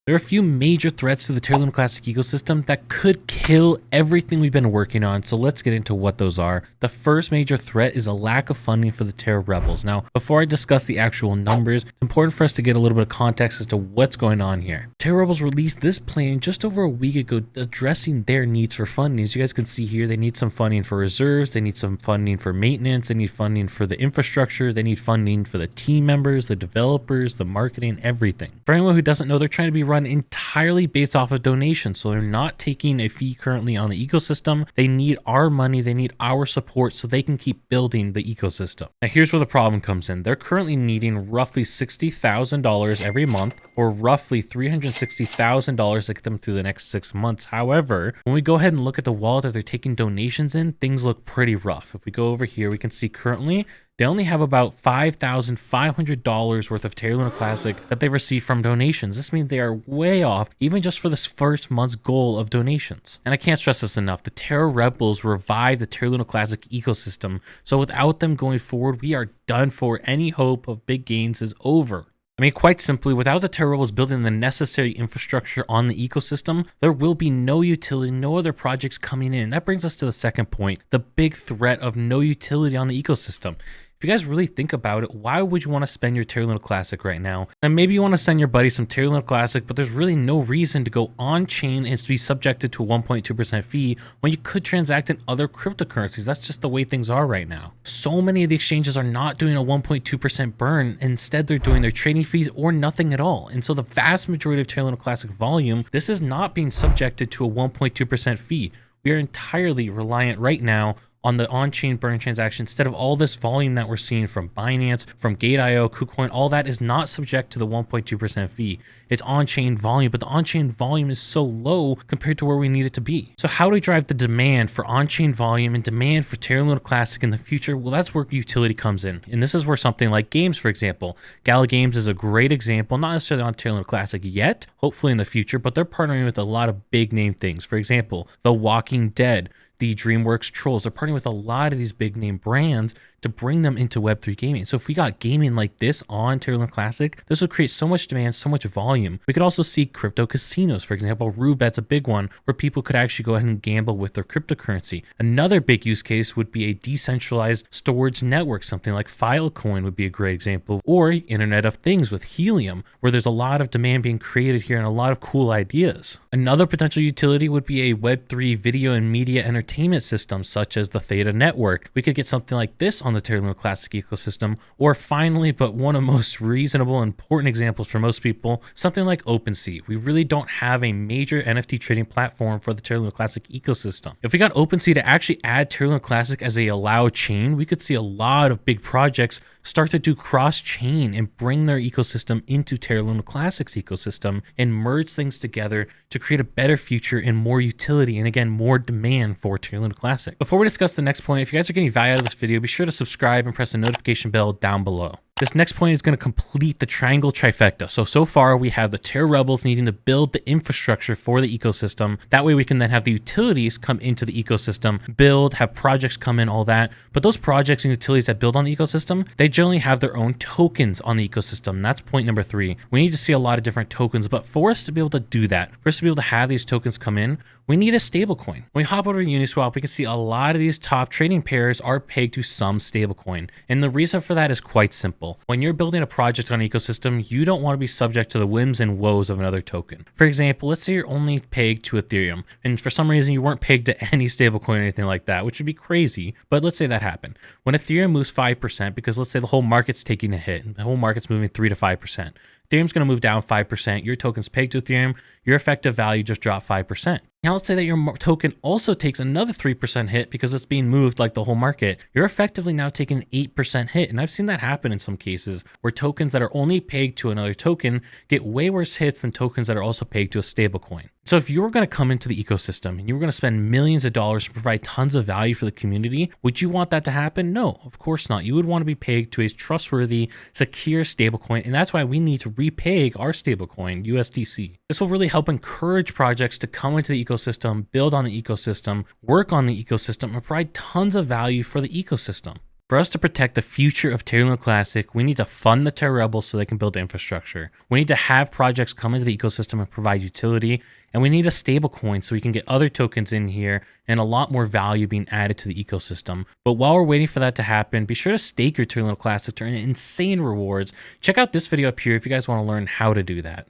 There are a few major threats to the Terra Luna Classic ecosystem that could kill everything we've been working on, so let's get into what those are. The first major threat is a lack of funding for the Terra Rebels. Now, before I discuss the actual numbers, it's important for us to get a little bit of context as to what's going on here. Terra Rebels released this plan just over a week ago addressing their needs for funding. As you guys can see here, they need some funding for reserves, they need some funding for maintenance, they need funding for the infrastructure, they need funding for the team members, the developers, the marketing, everything. For anyone who doesn't know, they're trying to be run entirely based off of donations, so they're not taking a fee currently on the ecosystem. They need our money, they need our support so they can keep building the ecosystem. Now here's where the problem comes in. They're currently needing roughly $60,000 every month, or roughly $360,000 to get them through the next 6 months. However, when we go ahead and look at the wallet that they're taking donations in, things look pretty rough. If we go over here, we can see currently they only have about $5,500 worth of Terra Luna Classic that they received from donations. This means they are way off, even just for this first month's goal of donations. And I can't stress this enough, the Terra Rebels revived the Terra Luna Classic ecosystem, so without them going forward, we are done for. Any hope of big gains is over. I mean, quite simply, without the Terra Rebels building the necessary infrastructure on the ecosystem, there will be no utility, no other projects coming in. That brings us to the second point, the big threat of no utility on the ecosystem. If you guys really think about it, why would you want to spend your Terra Luna Classic right now? And maybe you want to send your buddy some Terra Luna Classic, but there's really no reason to go on-chain and to be subjected to a 1.2% fee when you could transact in other cryptocurrencies. That's just the way things are right now. So many of the exchanges are not doing a 1.2% burn. Instead, they're doing their trading fees or nothing at all. And so the vast majority of Terra Luna Classic volume, this is not being subjected to a 1.2% fee. We are entirely reliant right now on the on-chain burn transaction. Instead of all this volume that we're seeing from Binance, from Gate.io, KuCoin, all that is not subject to the 1.2% fee. It's on-chain volume, but the on-chain volume is so low compared to where we need it to be. So how do we drive the demand for on-chain volume and demand for Terra Luna Classic in the future? Well, that's where utility comes in. And this is where something like games, for example. Gala Games is a great example, not necessarily on Terra Luna Classic yet, hopefully in the future, but they're partnering with a lot of big name things. For example, The Walking Dead, the DreamWorks Trolls. They're partnering with a lot of these big name brands to bring them into Web3 gaming. So if we got gaming like this on Terra Luna Classic, this would create so much demand, so much volume. We could also see crypto casinos. For example, Roobet's a big one where people could actually go ahead and gamble with their cryptocurrency. Another big use case would be a decentralized storage network. Something like Filecoin would be a great example, or Internet of Things with Helium, where there's a lot of demand being created here and a lot of cool ideas. Another potential utility would be a Web3 video and media entertainment system, such as the Theta Network. We could get something like this on the Terra Luna Classic ecosystem. Or finally, but one of the most reasonable and important examples for most people, something like OpenSea. We really don't have a major NFT trading platform for the Terra Luna Classic ecosystem. If we got OpenSea to actually add Terra Luna Classic as a allowed chain, we could see a lot of big projects start to do cross-chain and bring their ecosystem into Terra Luna Classic's ecosystem and merge things together to create a better future and more utility and, again, more demand for Terra Luna Classic. Before we discuss the next point, if you guys are getting value out of this video, be sure to subscribe and press the notification bell down below. This next point is going to complete the triangle trifecta. So far we have the Terra Rebels needing to build the infrastructure for the ecosystem. That way we can then have the utilities come into the ecosystem, build, have projects come in, all that. But those projects and utilities that build on the ecosystem, they generally have their own tokens on the ecosystem. That's point number 3. We need to see a lot of different tokens, but for us to be able to do that, for us to be able to have these tokens come in, we need a stablecoin. When we hop over to Uniswap, we can see a lot of these top trading pairs are pegged to some stablecoin. And the reason for that is quite simple. When you're building a project on an ecosystem, you don't want to be subject to the whims and woes of another token. For example, let's say you're only pegged to Ethereum, and for some reason you weren't pegged to any stablecoin or anything like that, which would be crazy, but let's say that happened. When Ethereum moves 5%, because let's say the whole market's taking a hit, and the whole market's moving 3 to 5%, Ethereum's going to move down 5%, your token's pegged to Ethereum, your effective value just dropped 5%. Now let's say that your token also takes another 3% hit because it's being moved like the whole market. You're effectively now taking an 8% hit. And I've seen that happen in some cases where tokens that are only pegged to another token get way worse hits than tokens that are also pegged to a stablecoin. So if you were going to come into the ecosystem and you were going to spend millions of dollars to provide tons of value for the community, would you want that to happen? No, of course not. You would want to be pegged to a trustworthy, secure stablecoin. And that's why we need to repeg our stablecoin, USDC. This will really help encourage projects to come into the ecosystem, build on the ecosystem, work on the ecosystem, and provide tons of value for the ecosystem. For us to protect the future of Terra Luna Classic, we need to fund the Terra Rebels so they can build infrastructure. We need to have projects come into the ecosystem and provide utility, and we need a stable coin so we can get other tokens in here and a lot more value being added to the ecosystem. But while we're waiting for that to happen, be sure to stake your Terra Luna Classic to earn insane rewards. Check out this video up here if you guys want to learn how to do that.